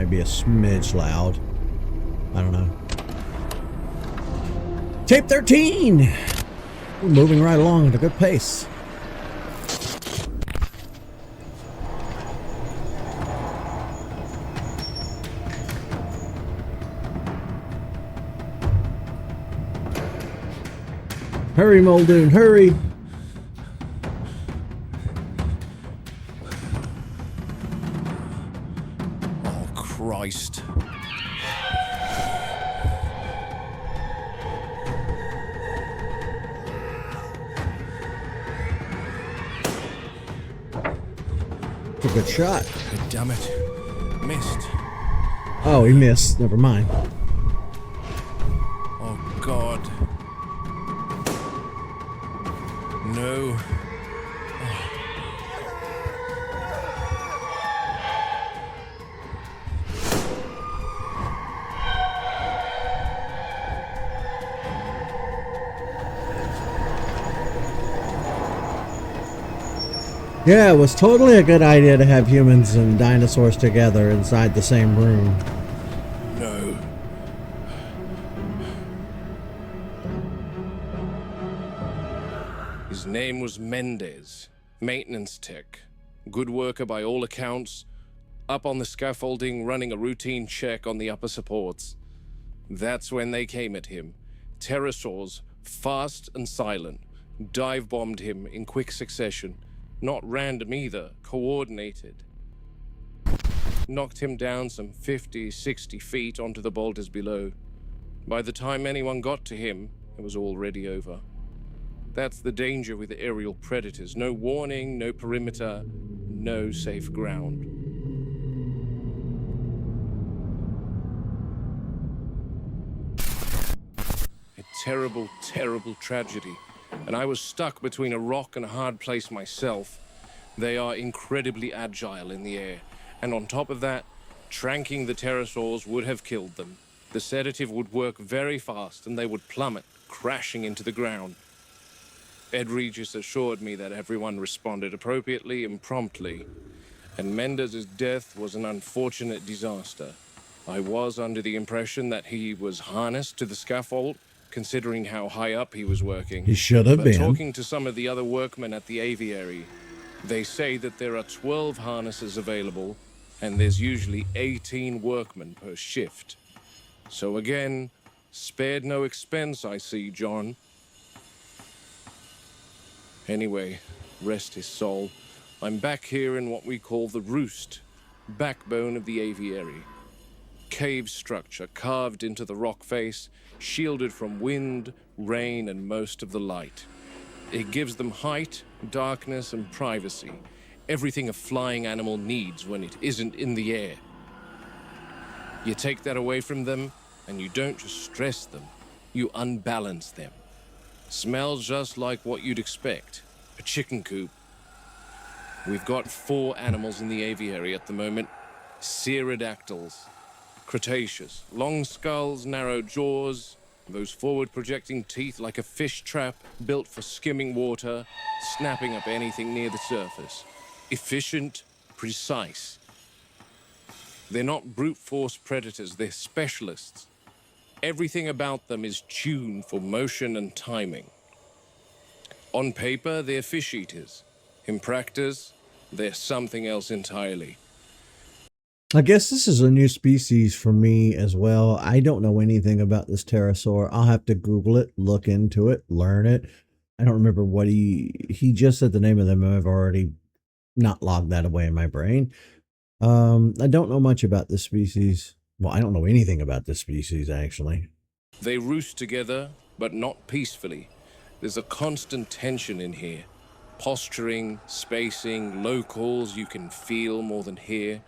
might be a smidge loud. I don't know. Tape 13! We're moving right along at a good pace. Hurry, Muldoon, hurry! Oh, Christ. It's a good shot. God damn it. Missed. Oh, he missed. Never mind. Oh, God. No. Yeah, it was totally a good idea to have humans and dinosaurs together inside the same room. No. His name was Mendez, maintenance tech. Good worker by all accounts. Up on the scaffolding, running a routine check on the upper supports. That's when they came at him. Pterosaurs, fast and silent, dive-bombed him in quick succession. Not random either, coordinated. Knocked him down some 50, 60 feet onto the boulders below. By the time anyone got to him, it was already over. That's the danger with aerial predators. No warning, no perimeter, no safe ground. A terrible, terrible tragedy. And I was stuck between a rock and a hard place myself. They are incredibly agile in the air. And on top of that, tranking the pterosaurs would have killed them. The sedative would work very fast and they would plummet, crashing into the ground. Ed Regis assured me that everyone responded appropriately and promptly. And Mendez's death was an unfortunate disaster. I was under the impression that he was harnessed to the scaffold, considering how high up he was working. He should have been. Talking to some of the other workmen at the Aviary, they say that there are 12 harnesses available, and there's usually 18 workmen per shift. So again, spared no expense, I see, John. Anyway, rest his soul. I'm back here in what we call the Roost, backbone of the Aviary. Cave structure carved into the rock face, shielded from wind, rain, and most of the light. It gives them height, darkness, and privacy. Everything a flying animal needs when it isn't in the air. You take that away from them, and you don't just stress them, you unbalance them. Smells just like what you'd expect, a chicken coop. We've got 4 animals in the aviary at the moment. Pterodactyls. Cretaceous. Long skulls, narrow jaws, those forward-projecting teeth like a fish trap built for skimming water, snapping up anything near the surface. Efficient, precise. They're not brute force predators, they're specialists. Everything about them is tuned for motion and timing. On paper, they're fish eaters. In practice, they're something else entirely. I guess this is a new species for me as well. I don't know anything about this pterosaur. I'll have to Google it, look into it, learn it. I don't remember what he just said the name of them. I've already not logged that away in my brain. I don't know much about this species. Well, I don't know anything about this species, actually. They roost together, but not peacefully. There's a constant tension in here. Posturing, spacing, low calls you can feel more than hear.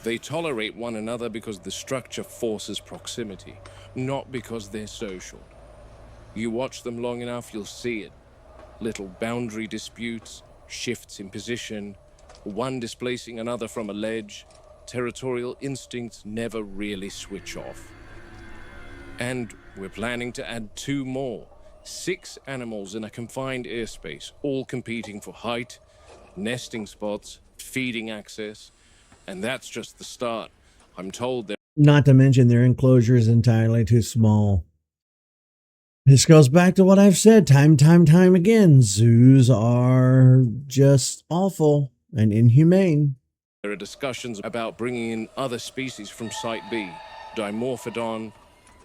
They tolerate one another because the structure forces proximity, not because they're social. You watch them long enough, you'll see it. Little boundary disputes, shifts in position, one displacing another from a ledge. Territorial instincts never really switch off. And we're planning to add 2 more. 6 animals in a confined airspace, all competing for height, nesting spots, feeding access. And that's just the start. I'm told they're Not to mention their enclosure is entirely too small. This goes back to what I've said time again. Zoos are just awful and inhumane. There are discussions about bringing in other species from Site B, Dimorphodon,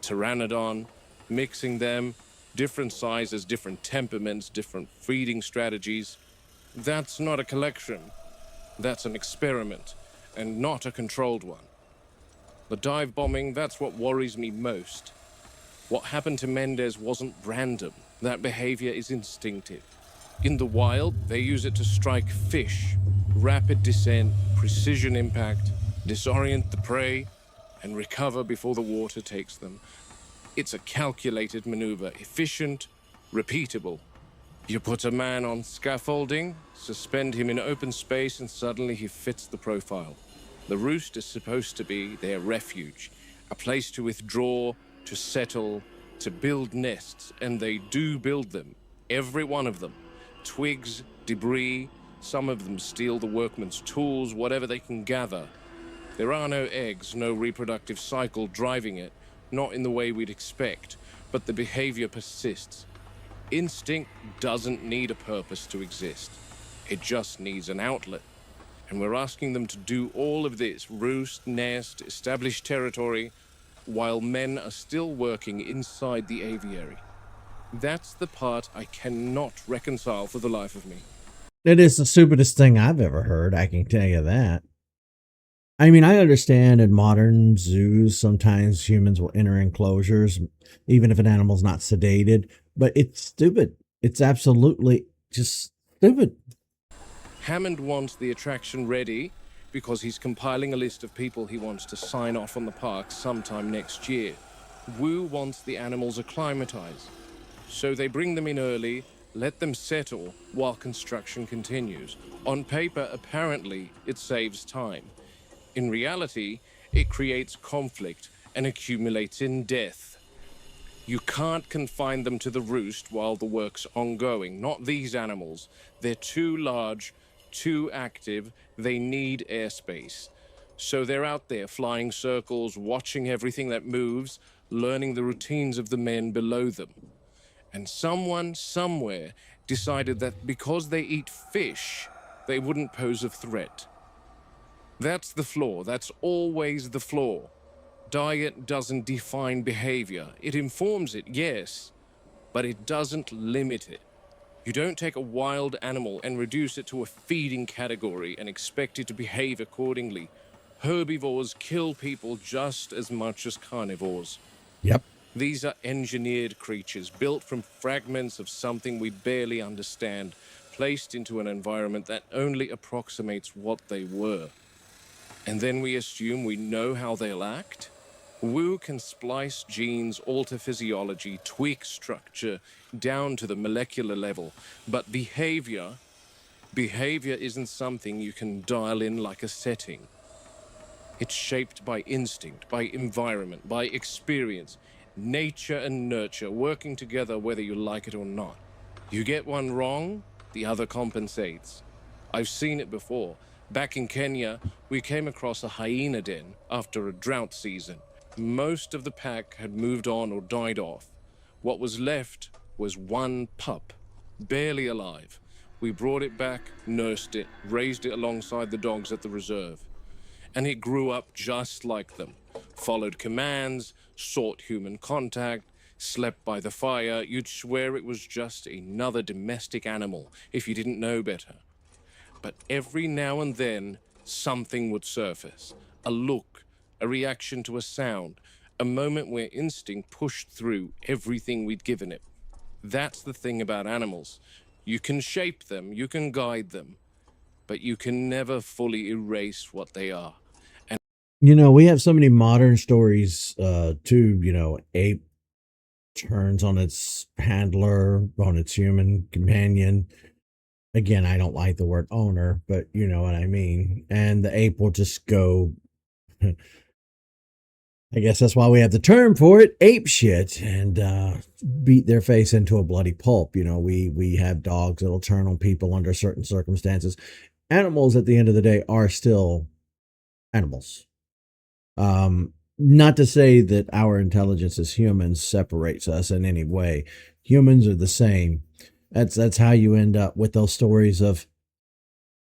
Pteranodon, mixing them, different sizes, different temperaments, different feeding strategies. That's not a collection. That's an experiment, and not a controlled one. The dive bombing, that's what worries me most. What happened to Mendez wasn't random. That behavior is instinctive. In the wild, they use it to strike fish. Rapid descent, precision impact, disorient the prey, and recover before the water takes them. It's a calculated maneuver, efficient, repeatable. You put a man on scaffolding, suspend him in open space, and suddenly he fits the profile. The roost is supposed to be their refuge, a place to withdraw, to settle, to build nests, and they do build them, every one of them. Twigs, debris, some of them steal the workman's tools, whatever they can gather. There are no eggs, no reproductive cycle driving it, not in the way we'd expect, but the behavior persists. Instinct doesn't need a purpose to exist. It just needs an outlet. And we're asking them to do all of this, roost, nest, establish territory, while men are still working inside the aviary. That's the part I cannot reconcile for the life of me. It is the stupidest thing I've ever heard, I can tell you that. I mean, I understand in modern zoos, sometimes humans will enter enclosures, even if an animal's not sedated, but it's stupid. It's absolutely just stupid. Hammond wants the attraction ready because he's compiling a list of people he wants to sign off on the park sometime next year. Wu wants the animals acclimatized. So they bring them in early, let them settle while construction continues. On paper, apparently, it saves time. In reality, it creates conflict and accumulates in death. You can't confine them to the roost while the work's ongoing. Not these animals. They're too large, too active. They need airspace. So they're out there flying circles, watching everything that moves, learning the routines of the men below them. And someone, somewhere, decided that because they eat fish, they wouldn't pose a threat. That's the flaw. That's always the flaw. Diet doesn't define behavior. It informs it, yes, but it doesn't limit it. You don't take a wild animal and reduce it to a feeding category and expect it to behave accordingly. Herbivores kill people just as much as carnivores. Yep. These are engineered creatures built from fragments of something we barely understand, placed into an environment that only approximates what they were. And then we assume we know how they'll act? Wu can splice genes, alter physiology, tweak structure down to the molecular level, but behavior isn't something you can dial in like a setting. It's shaped by instinct, by environment, by experience, nature and nurture working together whether you like it or not. You get one wrong, the other compensates. I've seen it before. Back in Kenya, we came across a hyena den after a drought season. Most of the pack had moved on or died off. What was left was one pup, barely alive. We brought it back, nursed it, raised it alongside the dogs at the reserve. And it grew up just like them. Followed commands, sought human contact, slept by the fire. You'd swear it was just another domestic animal if you didn't know better. But every now and then, something would surface. A look, a reaction to a sound, a moment where instinct pushed through everything we'd given it. That's the thing about animals. You can shape them, you can guide them, but you can never fully erase what they are. You know, we have so many modern stories too. You know, ape turns on its handler, on its human companion. Again, I don't like the word owner, but you know what I mean. And the ape will just go, I guess that's why we have the term for it, ape shit, and beat their face into a bloody pulp. You know, we have dogs that'll turn on people under certain circumstances. Animals, at the end of the day, are still animals. Not to say that our intelligence as humans separates us in any way. Humans are the same. That's how you end up with those stories of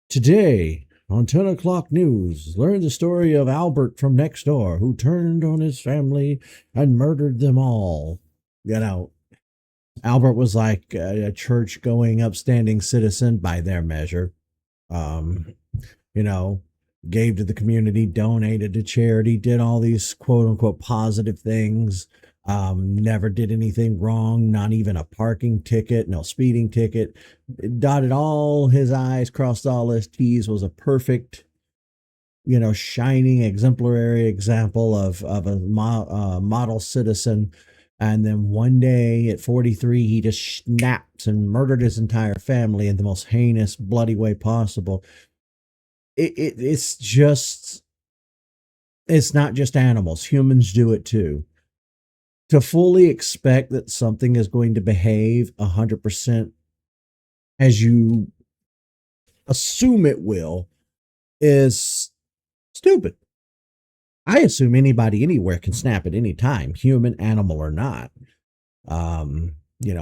today on 10 o'clock news. Learn the story of Albert from next door who turned on his family and murdered them all. You know, Albert was like a church going, upstanding citizen by their measure. Um, you know, gave to the community, donated to charity, did all these quote unquote positive things. Never did anything wrong, not even a parking ticket, no speeding ticket. Dotted all his I's, crossed all his T's, was a perfect, shining, exemplary example of a model citizen. And then one day at 43, he just snaps and murdered his entire family in the most heinous, bloody way possible. It's not just animals. Humans do it too. To fully expect that something is going to behave 100% as you assume it will is stupid. I assume anybody anywhere can snap at any time, human, animal, or not.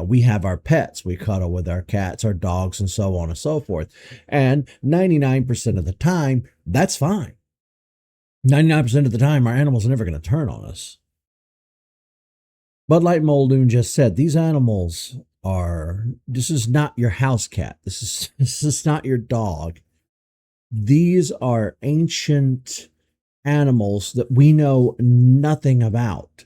We have our pets. We cuddle with our cats, our dogs, and so on and so forth. And 99% of the time, that's fine. 99% of the time, our animals are never going to turn on us. But like Muldoon just said, these animals this is not your house cat. This is not your dog. These are ancient animals that we know nothing about.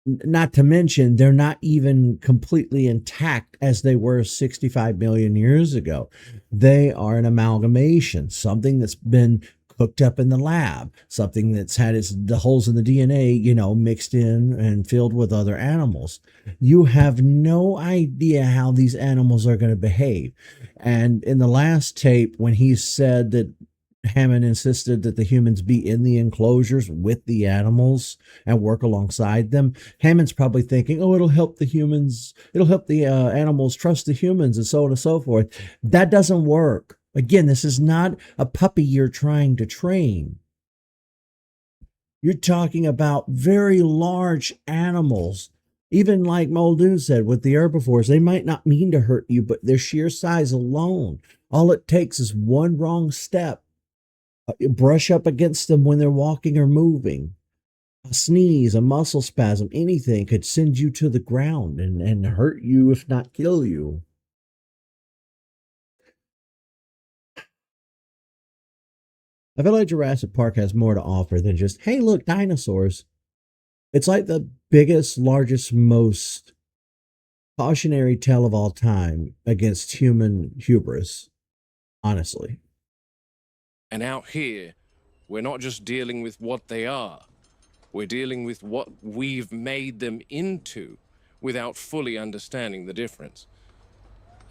Not to mention, they're not even completely intact as they were 65 million years ago. They are an amalgamation, something that's been cooked up in the lab, something that's had the holes in the DNA, mixed in and filled with other animals. You have no idea how these animals are going to behave. And in the last tape, when he said that Hammond insisted that the humans be in the enclosures with the animals and work alongside them, Hammond's probably thinking, oh, it'll help the humans, it'll help the animals trust the humans, and so on and so forth. That doesn't work. Again, this is not a puppy you're trying to train. You're talking about very large animals. Even like Muldoon said, with the herbivores, they might not mean to hurt you, but their sheer size alone, all it takes is one wrong step. Brush up against them when they're walking or moving. A sneeze, a muscle spasm, anything could send you to the ground and hurt you, if not kill you. I feel like Jurassic Park has more to offer than just, hey, look, dinosaurs. It's like the biggest, largest, most cautionary tale of all time against human hubris, honestly. And out here, we're not just dealing with what they are, we're dealing with what we've made them into without fully understanding the difference.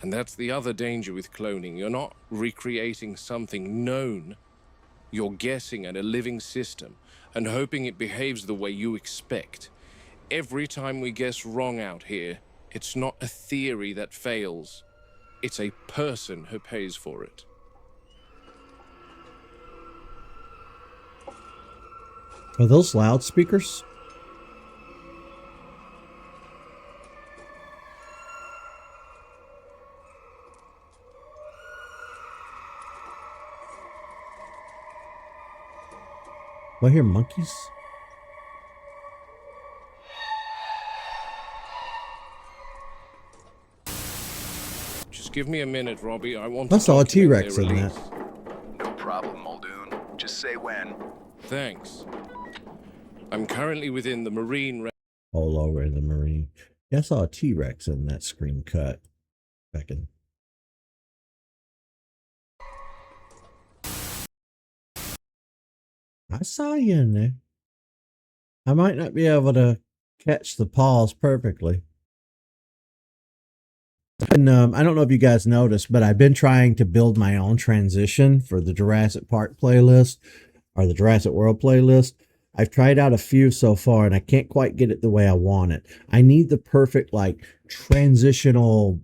And that's the other danger with cloning. You're not recreating something known. You're guessing at a living system and hoping it behaves the way you expect. Every time we guess wrong out here, it's not a theory that fails. It's a person who pays for it. Are those loudspeakers? Do I hear monkeys? Just give me a minute, Robbie. I want I to saw a document T-Rex their in release. that. No problem, Muldoon. Just say when. Thanks. I'm currently within the marine... All over in the marine. Yeah, I saw a T-Rex in that screen cut. Back in. I saw you in there. I might not be able to catch the paws perfectly. And I don't know if you guys noticed, but I've been trying to build my own transition for the Jurassic Park playlist or the Jurassic World playlist. I've tried out a few so far and I can't quite get it the way I want it. I need the perfect like transitional,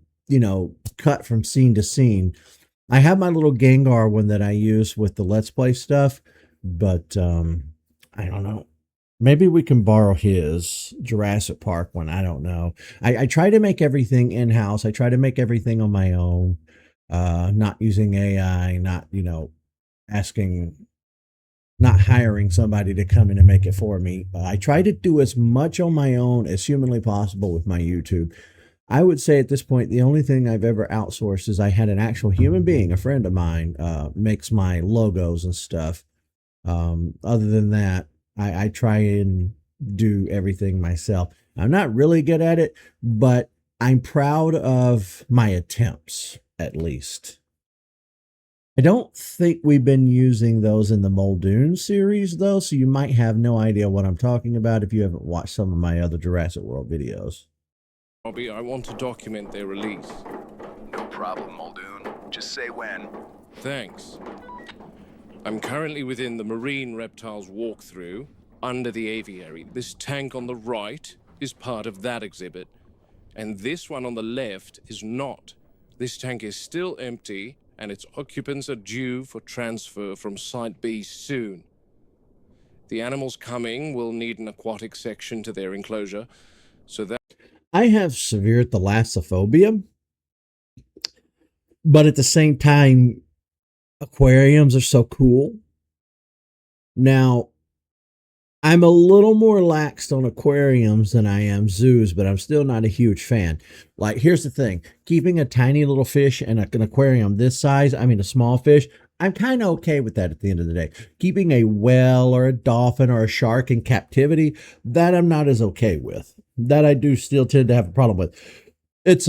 cut from scene to scene. I have my little Gengar one that I use with the Let's Play stuff, but I don't know. Maybe we can borrow his Jurassic Park one. I don't know. I try to make everything in house. I try to make everything on my own, not using AI, not, asking, not hiring somebody to come in and make it for me. I try to do as much on my own as humanly possible with my YouTube. I would say at this point, the only thing I've ever outsourced is I had an actual human being, a friend of mine, makes my logos and stuff. Other than that, I try and do everything myself. I'm not really good at it, but I'm proud of my attempts, at least. I don't think we've been using those in the Muldoon series, though, so you might have no idea what I'm talking about if you haven't watched some of my other Jurassic World videos. Robbie, I want to document their release. No problem, Muldoon. Just say when. Thanks. I'm currently within the marine reptiles walkthrough under the aviary. This tank on the right is part of that exhibit, and this one on the left is not. This tank is still empty, and its occupants are due for transfer from Site B soon. The animals coming will need an aquatic section to their enclosure, so that I have severe thalassophobia, but at the same time, aquariums are so cool. Now, I'm a little more laxed on aquariums than I am zoos, but I'm still not a huge fan. Like, here's the thing, keeping a tiny little fish in an aquarium this size, I mean, a small fish, I'm kind of okay with that at the end of the day. Keeping a whale or a dolphin or a shark in captivity, that I'm not as okay with. That I do still tend to have a problem with. It's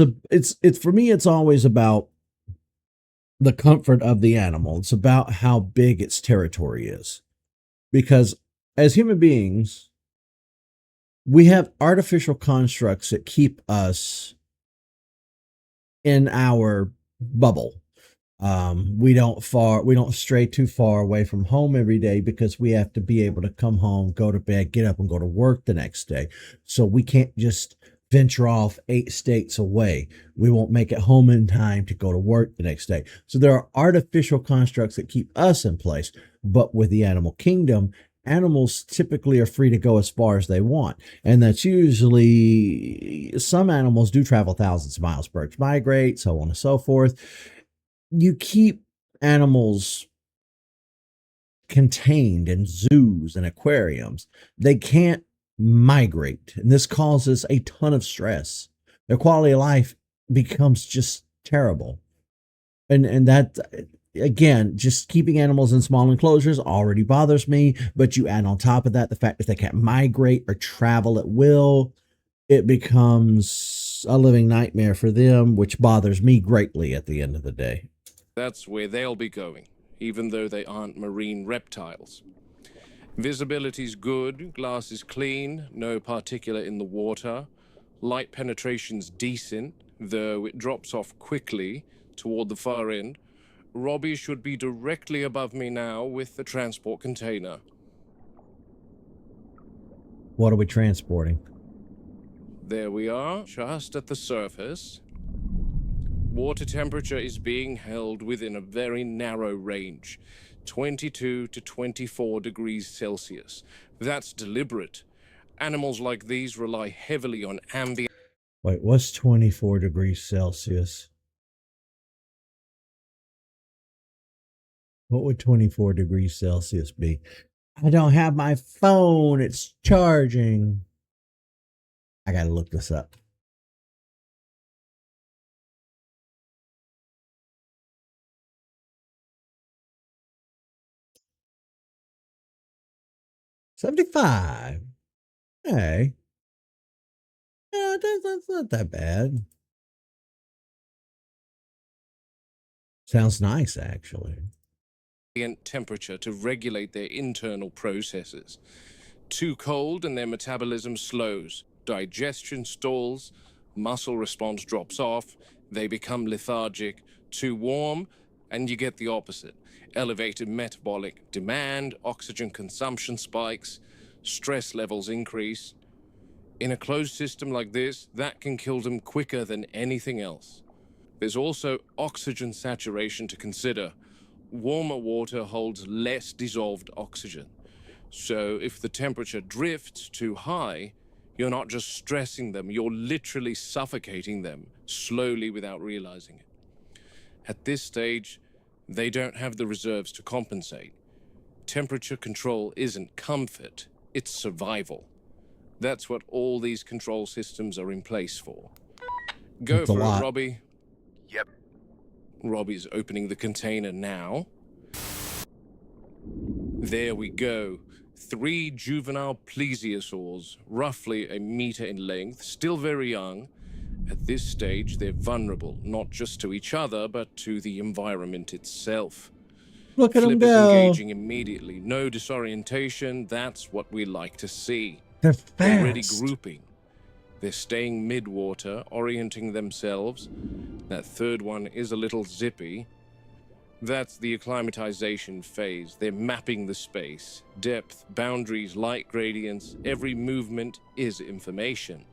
for me, it's always about the comfort of the animal. It's about how big its territory is. Because as human beings, we have artificial constructs that keep us in our bubble. We don't stray too far away from home every day because we have to be able to come home, go to bed, get up and go to work the next day. So we can't just venture off 8 states away. We won't make it home in time to go to work the next day. So there are artificial constructs that keep us in place. But with the animal kingdom, animals typically are free to go as far as they want. And that's usually, some animals do travel thousands of miles, birds migrate, so on and so forth. You keep animals contained in zoos and aquariums. They can't migrate, and this causes a ton of stress. Their quality of life becomes just terrible. And that, again, just keeping animals in small enclosures already bothers me, but you add on top of that the fact that they can't migrate or travel at will, it becomes a living nightmare for them, which bothers me greatly at the end of the day. that's where they'll be going, even though they aren't marine reptiles. Visibility's good, glass is clean, no particulate in the water. Light penetration's decent, though it drops off quickly toward the far end. Robbie should be directly above me now with the transport container. What are we transporting? There we are, just at the surface. Water temperature is being held within a very narrow range, 22 to 24 degrees Celsius. That's deliberate. Animals like these rely heavily on ambient. Wait, what's 24 degrees Celsius? What would 24 degrees Celsius be? I don't have my phone. It's charging. I got to look this up. $75. Hey. Yeah, that's not that bad. Sounds nice, actually. Temperature to regulate their internal processes. Too cold and their metabolism slows, digestion stalls, muscle response drops off, they become lethargic. Too warm, and you get the opposite. Elevated metabolic demand, oxygen consumption spikes, stress levels increase. In a closed system like this, that can kill them quicker than anything else. There's also oxygen saturation to consider. Warmer water holds less dissolved oxygen. So if the temperature drifts too high, you're not just stressing them, you're literally suffocating them, slowly without realizing it. At this stage, they don't have the reserves to compensate. Temperature control isn't comfort, it's survival. That's what all these control systems are in place for. Go That's a for it, lot. Robbie. Yep. Robbie's opening the container now. There we go. 3 juvenile plesiosaurs, roughly a meter in length, still very young. At this stage, they're vulnerable, not just to each other, but to the environment itself. Look at them Flippers go. engaging immediately, no disorientation, that's what we like to see. They're fast. Already grouping. They're staying mid-water, orienting themselves. That third one is a little zippy. That's the acclimatization phase. They're mapping the space. Depth, boundaries, light gradients, every movement is information.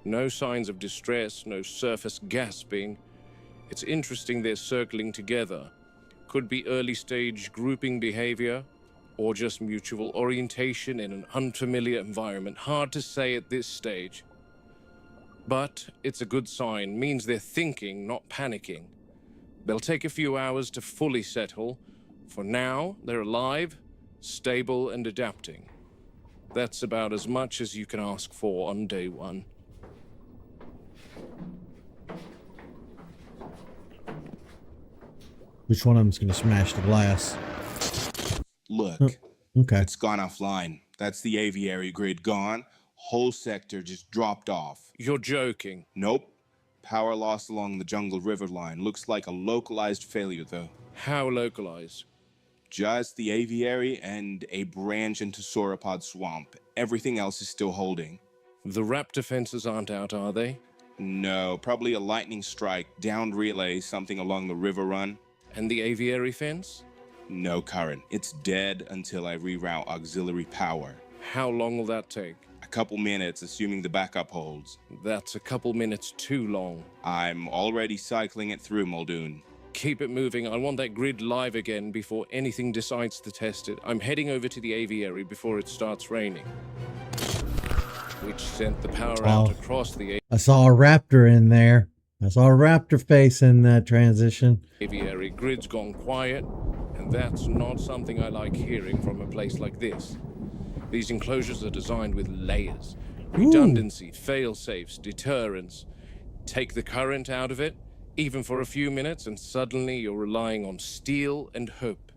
No signs of distress, no surface gasping. It's interesting they're circling together. Could be early stage grouping behavior, or just mutual orientation in an unfamiliar environment. Hard to say at this stage. But it's a good sign, means they're thinking, not panicking. They'll take a few hours to fully settle. For now, they're alive, stable, and adapting. That's about as much as you can ask for on day one. Which one of them's going to smash the glass? Look, Okay. it's gone offline. That's the aviary grid gone. Whole sector just dropped off. You're joking. Nope. Power loss along the jungle river line. Looks like a localized failure, though. How localized? Just the aviary and a branch into Sauropod Swamp. Everything else is still holding. The raptor fences aren't out, are they? No, probably a lightning strike, downed relay, something along the river run. And the aviary fence? No current. It's dead until I reroute auxiliary power. How long will that take? A couple minutes, assuming the backup holds. That's a couple minutes too long. I'm already cycling it through, Muldoon. Keep it moving. I want that grid live again before anything decides to test it. I'm heading over to the aviary before it starts raining. Which sent the power out across the I saw a raptor in there. I saw a raptor face in that transition. aviary. Grid's gone quiet, and that's not something I like hearing from a place like this. These enclosures are designed with layers. Redundancy, fail-safes, deterrence. Take the current out of it, even for a few minutes, and suddenly you're relying on steel and hope.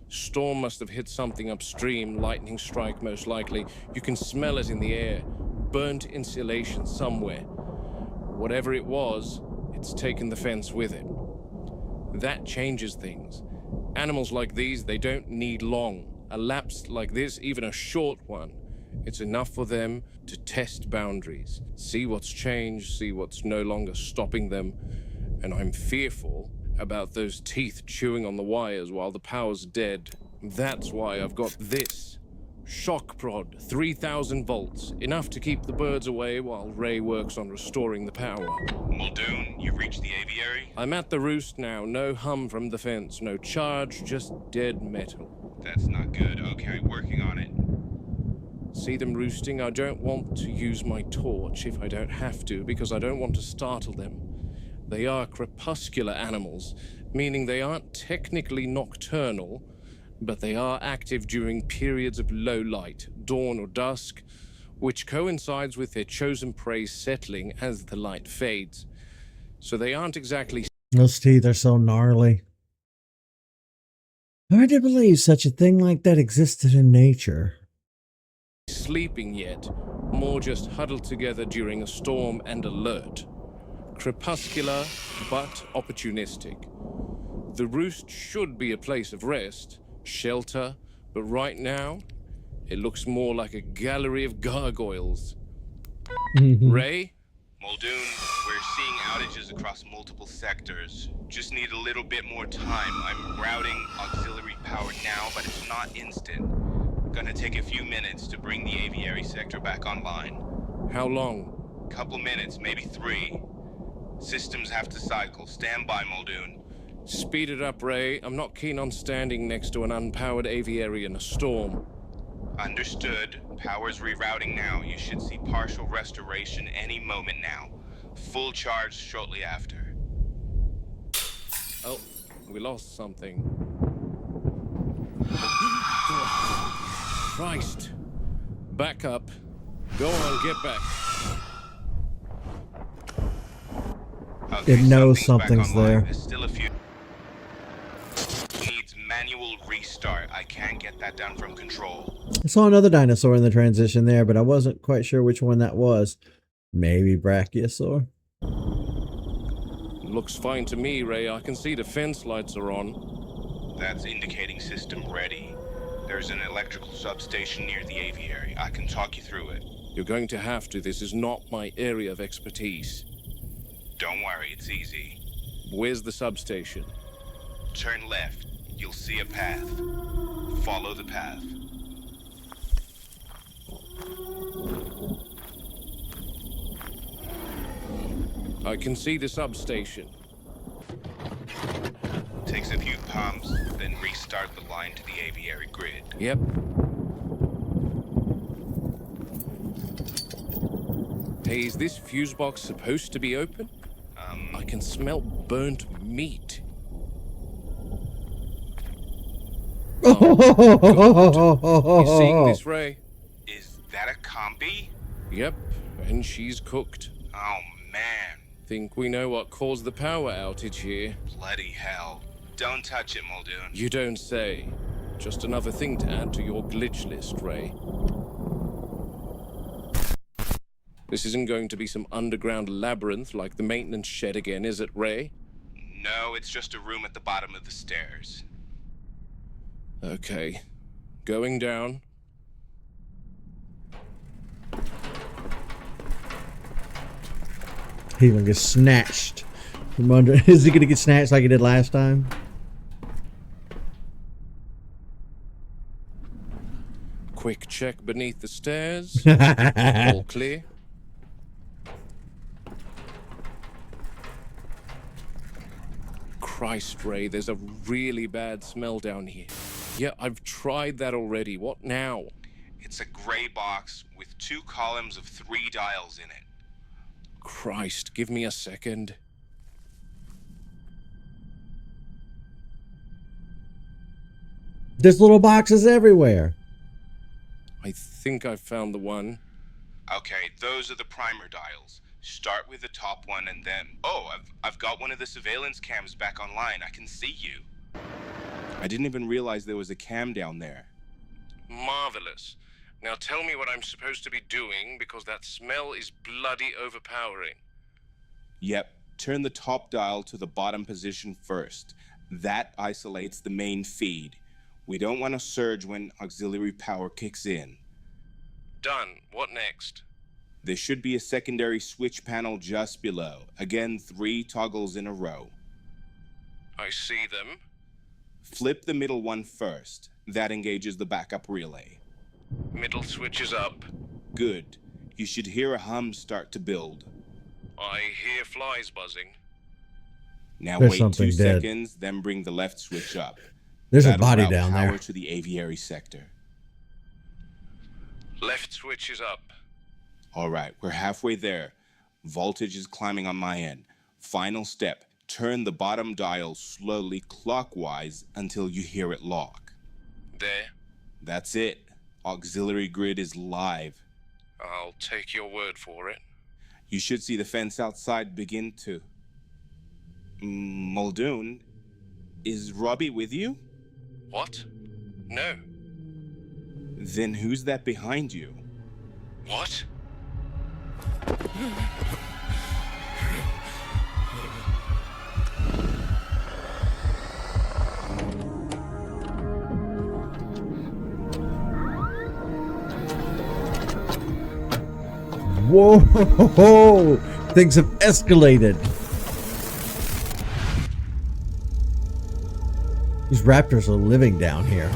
Storm must have hit something upstream, lightning strike most likely. You can smell it in the air. Burnt insulation somewhere. Whatever it was, it's taken the fence with it. That changes things. Animals like these, they don't need long. A lapse like this, even a short one, it's enough for them to test boundaries, see what's changed, see what's no longer stopping them. And I'm fearful about those teeth chewing on the wires while the power's dead. That's why I've got this. Shock prod, 3,000 volts, enough to keep the birds away while Ray works on restoring the power. Muldoon, you've reached the aviary? I'm at the roost now, no hum from the fence, no charge, just dead metal. That's not good. Okay, working on it. See them roosting? I don't want to use my torch if I don't have to, because I don't want to startle them. They are crepuscular animals, meaning they aren't technically nocturnal, but they are active during periods of low light, dawn or dusk, which coincides with their chosen prey settling as the light fades. So they aren't exactly Those teeth are so gnarly. Hard to believe such a thing like that existed in nature. sleeping yet, more just huddled together during a storm and alert. Crepuscular, but opportunistic. The roost should be a place of rest, shelter, but right now, it looks more like a gallery of gargoyles. Ray? Muldoon, we're seeing outages across multiple sectors. Just need a little bit more time. I'm routing auxiliary power now, but it's not instant. Gonna take a few minutes to bring the aviary sector back online. How long? Couple minutes, maybe 3. Systems have to cycle. Stand by, Muldoon. Speed it up, Ray. I'm not keen on standing next to an unpowered aviary in a storm. Understood. Power's rerouting now. You should see partial restoration any moment now. Full charge shortly after. Oh, we lost something. Christ. Back up. Go on, get back. Okay, It knows back something's online. there. There's still a few. Needs manual restart. I can't get that done from control. I saw another dinosaur in the transition there, but I wasn't quite sure which one that was. Maybe Brachiosaur? Looks fine to me, Ray. I can see the fence lights are on. That's indicating system ready. There's an electrical substation near the aviary. I can talk you through it. You're going to have to. This is not my area of expertise. Don't worry, it's easy. Where's the substation? Turn left. You'll see a path. Follow the path. I can see the substation. Takes a few pumps, then restart the line to the aviary grid. Yep. Hey, is this fuse box supposed to be open? I can smell burnt meat. Oh, you seeing this, Ray? Is that a compy? Yep, and she's cooked. Oh man, Think we know what caused the power outage here. bloody hell. Don't touch it, Muldoon. You don't say. Just another thing to add to your glitch list, Ray. This isn't going to be some underground labyrinth like the maintenance shed again, is it, Ray? No, it's just a room at the bottom of the stairs. Okay. Going down. He's gonna get snatched from under. Is he gonna get snatched like he did last time? Quick check beneath the stairs. All clear. Christ, Ray, there's a really bad smell down here. Yeah, I've tried that already. What now? It's a gray box with 2 columns of 3 dials in it. Christ, give me a second. There's little boxes everywhere. I think I found the one. Okay, those are the primer dials. Start with the top one and then... Oh, I've got one of the surveillance cams back online. I can see you. I didn't even realize there was a cam down there. Marvelous. Now tell me what I'm supposed to be doing, because that smell is bloody overpowering. Yep, turn the top dial to the bottom position first. That isolates the main feed. We don't want a surge when auxiliary power kicks in. Done. What next? There should be a secondary switch panel just below. Again, 3 toggles in a row. I see them. Flip the middle one first. That engages the backup relay. Middle switch is up. Good. You should hear a hum start to build. I hear flies buzzing. Now There's wait 2 something dead. seconds, then bring the left switch up. There's a That'll body route down power there. to the aviary sector. Left switch is up. All right, we're halfway there. Voltage is climbing on my end. Final step, turn the bottom dial slowly clockwise until you hear it lock. There. That's it. Auxiliary grid is live. I'll take your word for it. You should see the fence outside begin to... Muldoon, is Robbie with you? What? No. Then who's that behind you? What? Whoa! Things have escalated. These raptors are living down here.